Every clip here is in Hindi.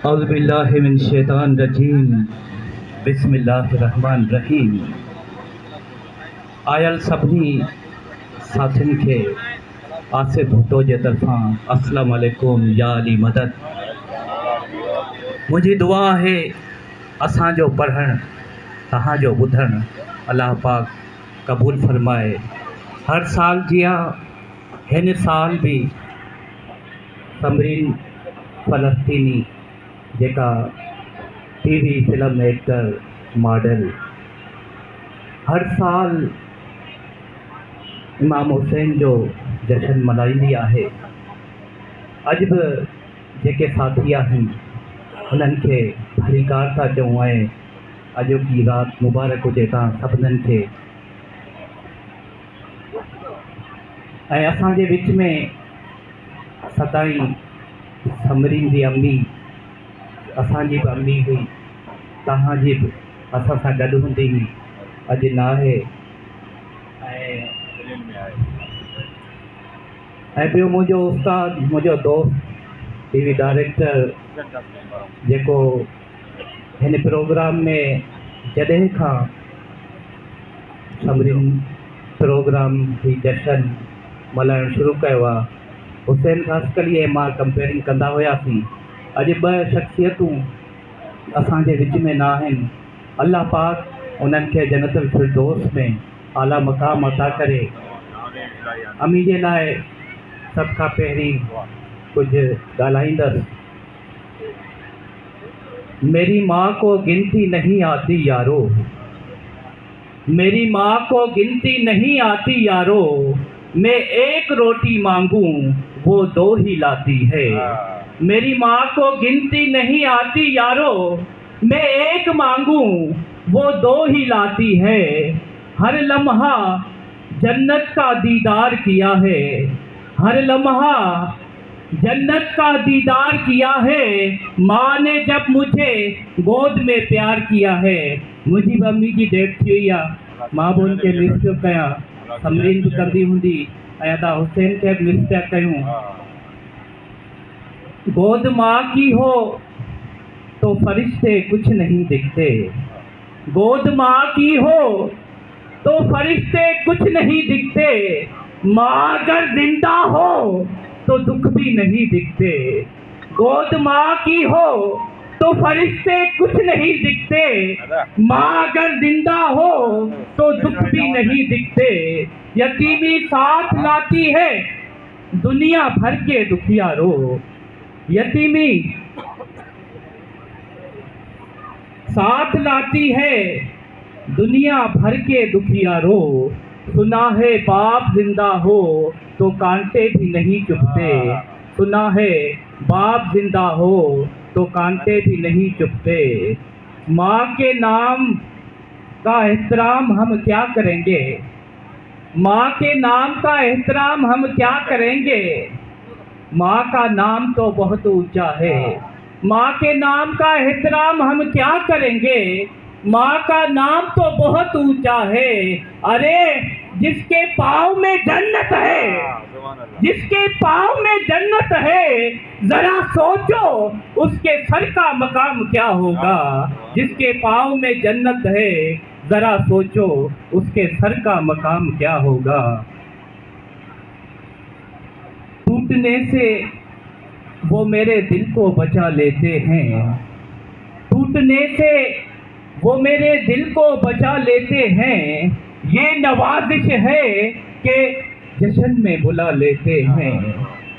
औज़ुबिल्लाहिमिनश्शैतानिर्रजीम बिस्मिल्लाहिर्रहमानिर्रहीम। आयल सभिनी साथियुनि खे आसिफ़ भुट्टो जे तरफ़ां अस्सलामु अलैकुम या अली मदद। मुंहिंजी दुआ आहे असांजो पढ़णु तव्हांजो ॿुधणु अलाह पाक क़बूल फरमाए। हर साल जिया हिन साल भी समरीन फ़लस्तीनी जेका टीवी फिल्म एक्टर मॉडल हर साल इमाम हुसैन जो जश्न मल्हाईंदी आहे। अॼु बि जेके साथी आहिनि उन्हनि खे भलीकार था चऊं ऐं अॼोकी राति मुबारक हुजे तव्हां सभिनीनि खे। ऐं असांजे विच में सदाईं समरीन जी अम्मी असांजी बि अम्मी हुई, तव्हांजी बि असां सां गॾु हूंदी हुई, अॼु न आहे। ऐं ॿियो मुंहिंजो उस्ताद, मुंहिंजो दोस्त, टीवी डायरेक्टर जेको हिन प्रोग्राम में जॾहिं खां समरीन प्रोग्राम जी जश्न मल्हाइणु शुरू कयो आहे, हुसैन ख़ासकली ऐं मां कंपेयरिंग कंदा हुआसीं। अॼु ॿ शख़्सियतूं असांजे विच में न आहिनि। अल्लाह पाक उन्हनि खे जन्नतुल फिरदौस में आला मक़ाम अता करे। अमी जे लाइ सभ खां पहिरीं कुझु ॻाल्हाईंदसि। मेरी माँ को गिनती नहीं आती यारो, मेरी माँ को गिनती नहीं आती यारो, मैं एक रोटी मांगूं वो दो ही लाती है। मेरी माँ को गिनती नहीं आती यारो, मैं एक मांगूं वो दो ही लाती है। हर लम्हा जन्नत का दीदार किया है, हर लम्हा जन्नत का दीदार किया है। माँ ने जब मुझे गोद में प्यार किया है। मुंहिंजी मम्मी जी डेथ थी वई आहे, मां बि उनखे मिस पियो कयां, समरीन बि कंदी हूंदी ऐं अदा हुसैन खे बि मिस पिया कयूं। गोद माँ की हो तो फरिश्ते कुछ नहीं दिखते, गोद माँ की हो तो फरिश्ते कुछ नहीं दिखते। माँ अगर जिंदा हो तो दुख भी नहीं दिखते। गोद माँ की हो तो फरिश्ते कुछ नहीं दिखते। माँ अगर जिंदा हो तो दुख भी नहीं दिखते। यतीमी साथ लाती है दुनिया भर के दुखियारो, यतीमी साथ लाती है दुनिया भर के दुखियारो। सुना है बाप जिंदा हो तो कांटे भी नहीं चुभते, सुना है बाप जिंदा हो तो कांटे भी नहीं चुभते। माँ के नाम का एहतराम हम क्या करेंगे, माँ के नाम का एहतराम हम क्या करेंगे। माँ का नाम तो बहुत ऊंचा है, माँ के नाम का एहतराम हम क्या करेंगे। माँ का नाम तो बहुत ऊंचा है। अरे जिसके पाँव में जन्नत है, जिसके पाँव में जन्नत है, जरा सोचो उसके सर का मकाम क्या होगा। जिसके पाँव में जन्नत है, जरा सोचो उसके सर का मकाम क्या होगा। टूटने से वो मेरे दिल को बचा लेते हैं, टूटने से वो मेरे दिल को बचा लेते हैं। ये नवाजिश है कि जश्न में बुला लेते हैं।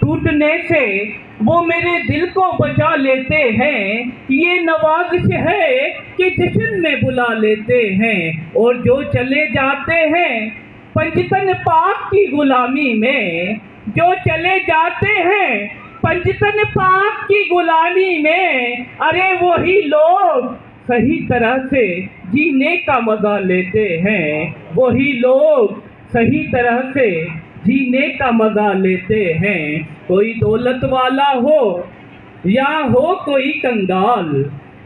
टूटने से वो मेरे दिल को बचा लेते हैं। ये नवाजिश है कि जश्न में बुला लेते हैं। और जो चले जाते हैं पंजतन पाक की गुलामी में, जो चले जाते हैं पंजतन पाक की गुलामी में, अरे वही लोग सही तरह से जीने का मजा लेते हैं। वही लोग सही तरह से जीने का मजा लेते हैं। कोई दौलत वाला हो या हो कोई कंगाल,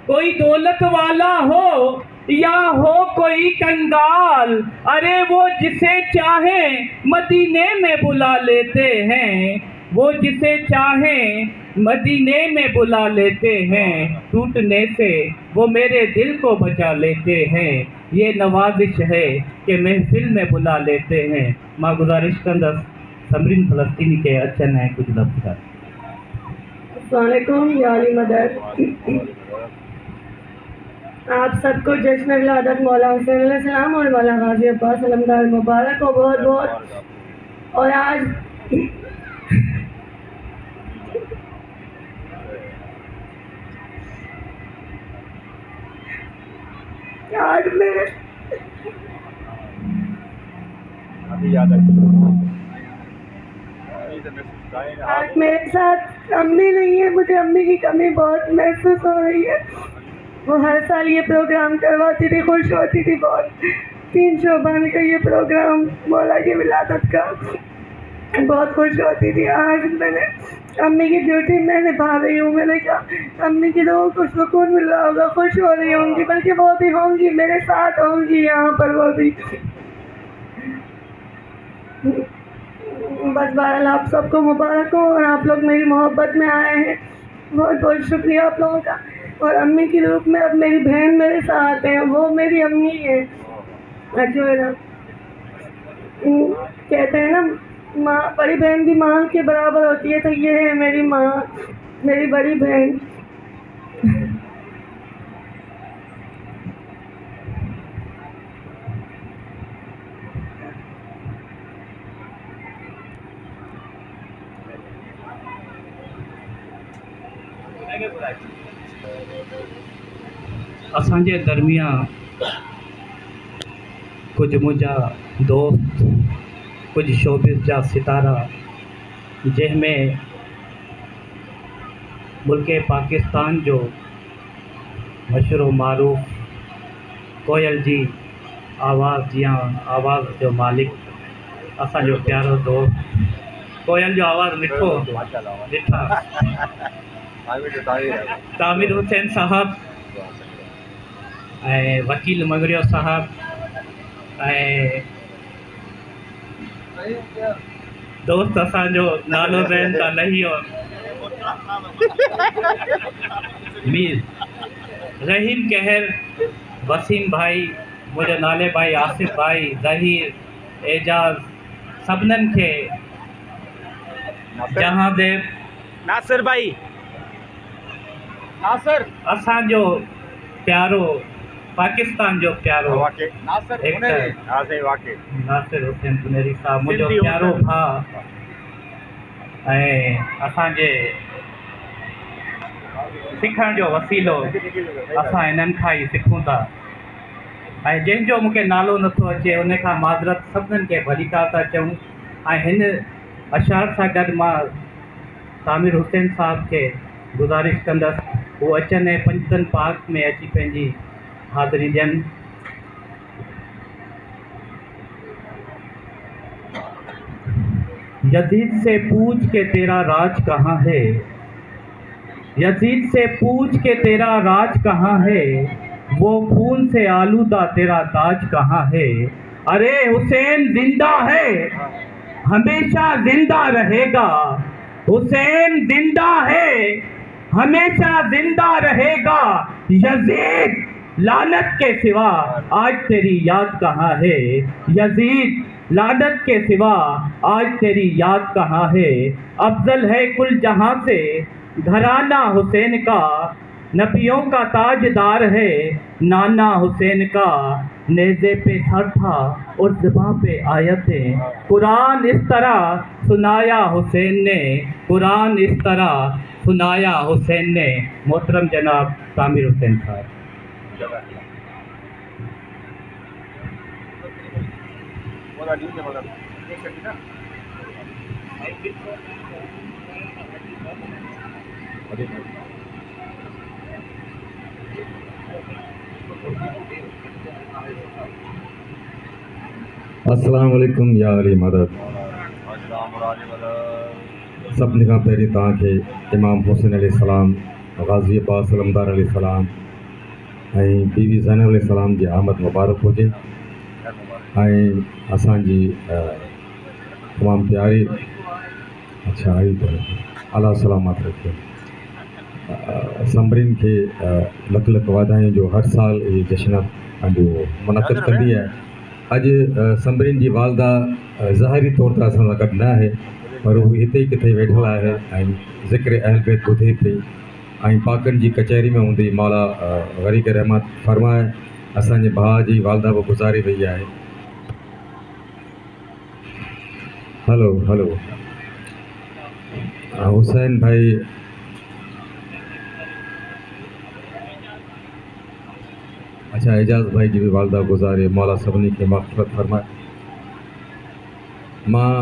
कोई दौलत वाला हो या हो कोई कंगाल, अरे वो जिसे चाहे मदीने में बुला लेते हैं। वो जिसे चाहे मदीने में बुला लेते हैं, टूटने से वो मेरे दिल को बचा लेते हैं। ये नवाजिश है कि महफिल में बुला लेते हैं। मां गुजारिश कंदस समरीन फ़लस्तीनी के अचन है कुछ लफ्ज़। अस्सलाम वालेकुम या अली मदद। आप सबको जश्न विलादत मौला हुसैन अलैहिस्सलाम और मौला गाजी अब्बास अलमदार मुबारक को बहुत बहुत। और आज मेरे आज मेरे साथ अम्मी नहीं है। मुझे अम्मी की कमी बहुत महसूस हो रही है। वो हर साल ये प्रोग्राम करवाती थी, खुश होती थी बहुत। 3 शोबान का ये प्रोग्राम मौला की विलादत का, बहुत खुश होती थी। आज मैंने अम्मी की ड्यूटी मैं निभा रही हूँ। मैंने कहा अम्मी की रूह को सुकून मिल रहा होगा, खुश हो रही होंगी, बल्कि वो भी होंगी, मेरे साथ होंगी यहाँ पर वो भी। बस बहरहाल आप सबको मुबारक हो और आप लोग मेरी मोहब्बत में आए हैं, बहुत बहुत शुक्रिया आप लोगों का। और अम्मी के रूप में अब मेरी बहन मेरे साथ है, वो मेरी अम्मी है। जो है ना, कहते हैं ना माँ, बड़ी बहन भी माँ के बराबर होती है, तो ये है मेरी माँ, मेरी बड़ी बहन। असांजे दरमियान कुछ मुंहिंजा दोस्त, कुछ शोबिस जा सितारा, जंहिंमें मुल्क पाकिस्तान जो मशहूर मारूफ़ कोयल जी आवाज़ या आवाज़ जो मालिक असांजो प्यारो दोस्त कोयल जो आवाज़ मिठो ॾिठा तामिर हुसैन साहब ऐं वकील मगरियो साहब ऐं दोस्त असांजो नालो ज़हन तां लही वियो, मीर रहीम कहर, वसीम भाई, मुंहिंजो नाले भाई आसिफ़ भाई, ज़हीर, एजाज़, सभिनीनि खे जहांदेव, नासिर भाई, नासिर असांजो प्यारो पाकिस्तान जो प्यारो एक्टर नासिर हुसैन पुनेरी साहब, मुंहिंजो प्यारो भाउ ऐं असांजे सिखण जो वसीलो असां इन्हनि खां ई सिखूं था। ऐं जंहिंजो मूंखे नालो नथो अचे उन खां माज़रत सभिनीनि खे भलीका था चऊं। ऐं हिन अशार सां गॾु मां तामिर हुसैन साहब खे गुज़ारिश कंदसि उहो अचनि ऐं पंजतन पाक में अची पंहिंजी हाज़िरी ॾियनि। यजीद से पूछ के तेरा राज कहाँ है, यजीद से पूछ के तेरा राज कहाँ है, वो खून से आलूदा तेरा ताज कहाँ है। अरे हुसैन जिंदा है, हमेशा जिंदा रहेगा, हुसैन जिंदा है, हमेशा जिंदा रहेगा। यजीद लानत के सिवा आज तेरी याद कहाँ है, यजीद लानत के सिवा आज तेरी याद कहाँ है। अफजल है कुल जहाँ से घराना हुसैन का, नबियों का ताजदार है नाना हुसैन का। नेज़े पे सर था और ज़ुबां पे आयतें, कुरान इस तरह सुनाया हुसैन ने, कुरान इस तरह सुनाया हुसैन ने। मोहतरम जनाब तामिर हुसैन साहब। अस्सलाम वालेकुम या अली मदद। सभिनी खां पहिरीं तव्हांखे इमाम हुसैन अलैहिस्सलाम, गाज़ी अब्बास अलमदार अलैहिस्सलाम ऐं बीवी ज़ैनब अलैहिस्सलाम जी आमद मुबारक हुजे। ऐं असांजी तमामु प्यारी अच्छा आई अल्लाह सलामत रखे। सभिनीनि खे लख लख वाधायूं जो हर साल इहे जश्न पंहिंजो मुनक़िद कंदी आहे। अॼु सभिनीनि जी वालदा ज़ाहिरी तौर ते असां सां गॾु न आहे, पर हू हिते ई किथे वेठल आहे ऐं ज़िक्र अहल बैत ॿुधे पई ऐं पाकनि जी कचहरी में हूंदी मौला वरीक रहमत फरमाए। असांजे भाउ जी वालदा बि गुज़ारे वई आहे। हलो हलो हुसैन भाई अच्छा एजाज़ भाई जी भी वालदा गुज़ारे, मौला सभिनी खे मग़फ़िरत फरमाए। मां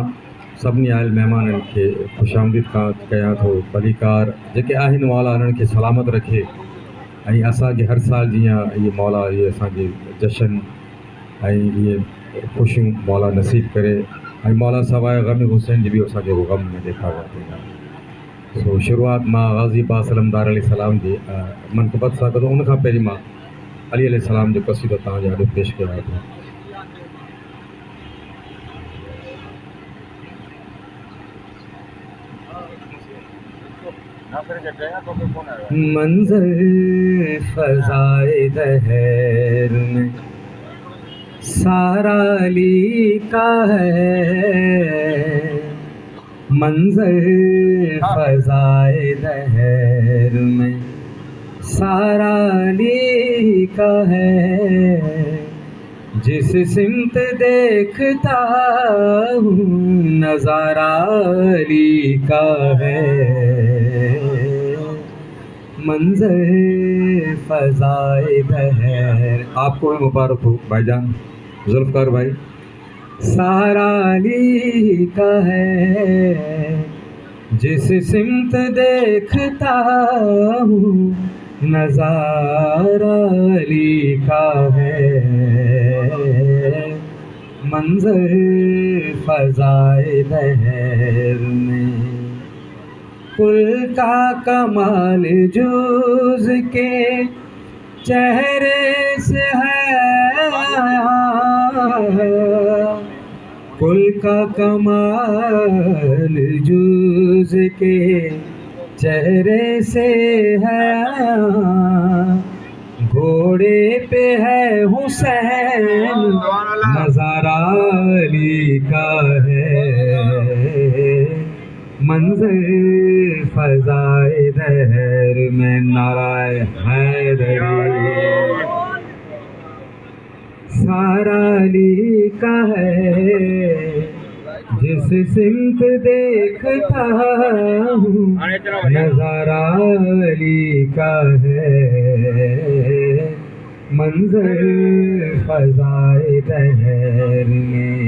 सभिनी आयल महिमाननि खे ख़ुशामदीद कयां थो। भलीकार जेके आहिनि मौला उन्हनि खे सलामत रखे ऐं असांखे हर साल जीअं इहे मौला इहे असांजे जशन ऐं इहे ख़ुशियूं मौला नसीब करे ऐं मौला सवाइ ग़म हुसैन जी बि असांखे उहो ग़म न ॾेखारे। सो शुरूआत मां गाज़ी पाक सलमदार अलैहिस्सलाम जी मनक़बत सां गॾु उनखां पहिरीं मां अली अलैहिस्सलाम जो क़सीदो तव्हांजे आॾे पेश कयां थो। मंज़र फ़ज़ाए दहर में सारा लिखा है, मंज़र फ़ज़ाए दहर में सारा लिखा है। जिस सिमत देखता हूँ नज़ारा लिखा है, मंज़र फ़ज़ाए दहर। आपको भी मुबारक हो भाईजान जुल्फ़कार भाई। सारा लिखा है, जिस सिमत देखता हूँ नज़ारा लिखा है, मंज़र फ़ज़ाए दहर में। कुल का कमाल जुज़ के चेहरे से है, कुल का कमाल जुज़ के चेहरे से है। घोड़े पे है हुसैन नज़ारा लिखा है, मंज़र फ़ज़ाए दहर में नाराए हैदरी सारा लिखा है। जिस सिमत देखता हूँ नज़ारा लिखा है, मंज़र फ़ज़ाए दहर में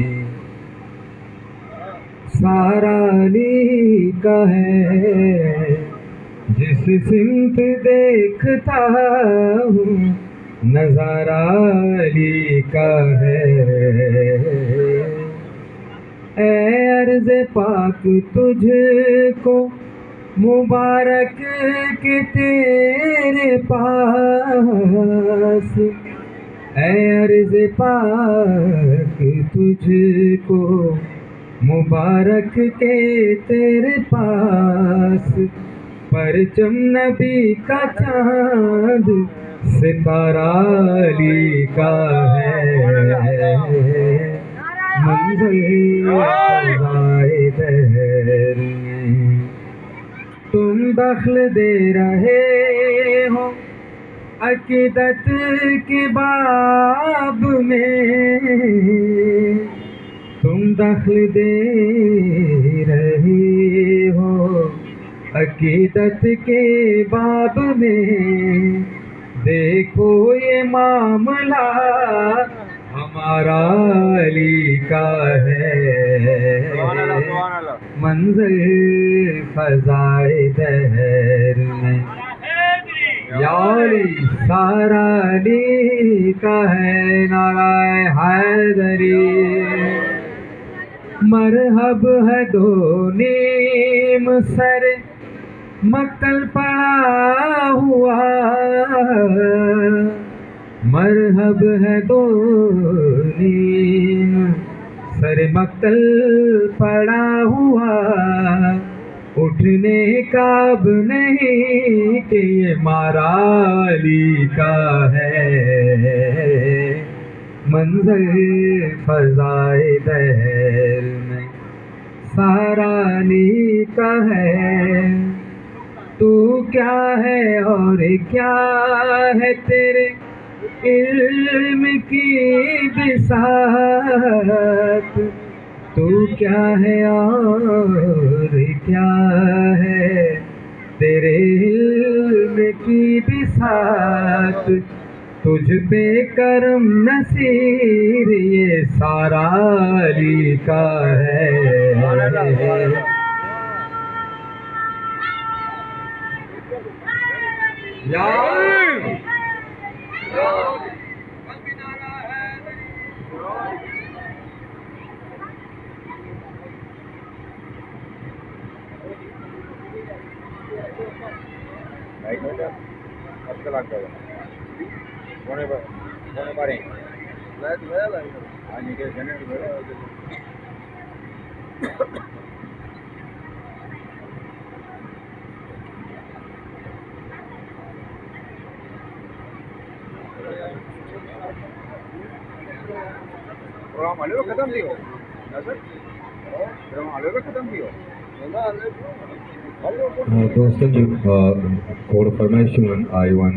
सारा लिखा है। जिस सिमत देखता हूँ नज़ारा लिखा है। ऐ अर्ज़ पाक तुझको मुबारक के तेरे पास, ऐ अर्ज़ पाक तुझको मुबारक के तेरे पास। परचम नबी का चाँद सितारा लिखा है, मंज़र फ़ज़ाए दहर में। तुम दखल दे रहे हो अक़ीदत के बाब में, तुम दखल दे रहे हो अक़ीदत के बाब में। देखो ये मामला हमारा लिखा है, मंज़र फ़ज़ाए दहर में। यारी सारा लिखा है, नाराए हैदरी मरहब है दो नीम सर मक्तल पड़ा हुआ, मरहब है दो नीम सर मक्तल पड़ा हुआ। उठ उठने का अब नहीं कि ये मारा अली का है, मंजर फजाए दहर में सारा अली का है। तू क्या है और क्या है तेरे इल्म की बिसात, तू क्या है और क्या है तेरे इल्म की बिसात, तुझ पे करम नसीर ये सारा अली का है। दोस्तों जी थोड़ा फरमाइश आई वन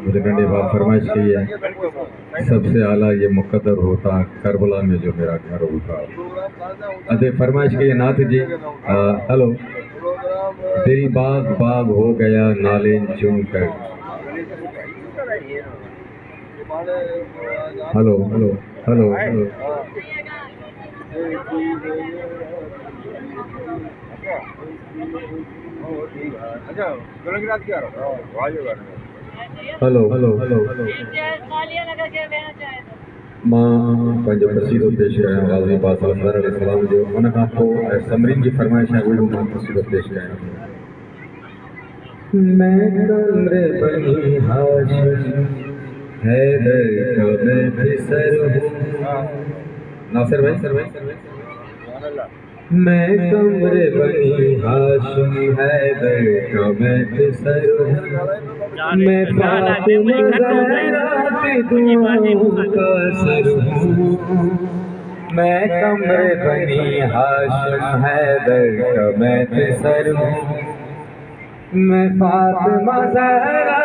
मुझे घंटे बाद फरमाइश की है, सबसे आला ये मुकद्दर होता करबला में जो मेरा घर होता। अदे फरमाइश की है नाथ जी। हेलो, तेरी बाग बाग हो गया नाले चूम कर। Hello hello hello hello. Hello hello hello hello. मां पंहिंजो क़सीदो पेश कयां गाज़ी पाक सल्लल्लाहु अलैहि वसल्लम जो, उन खां पोइ समरीन जी फरमाइश है उहो मां क़सीदो पेश कयां। मैं कमरे बनी हाशिम हैदर का मैं फिसर हूँ। नासिर भाई मैं कमरे बनी हाशिम हैदर का मैं फिसर हूँ, मैं फातिमा ज़हरा के दुआओं का सर हूँ। मैं कमरे बनी हाशिम हैदर का मैं फिसर हूँ, मैं फातिमा ज़हरा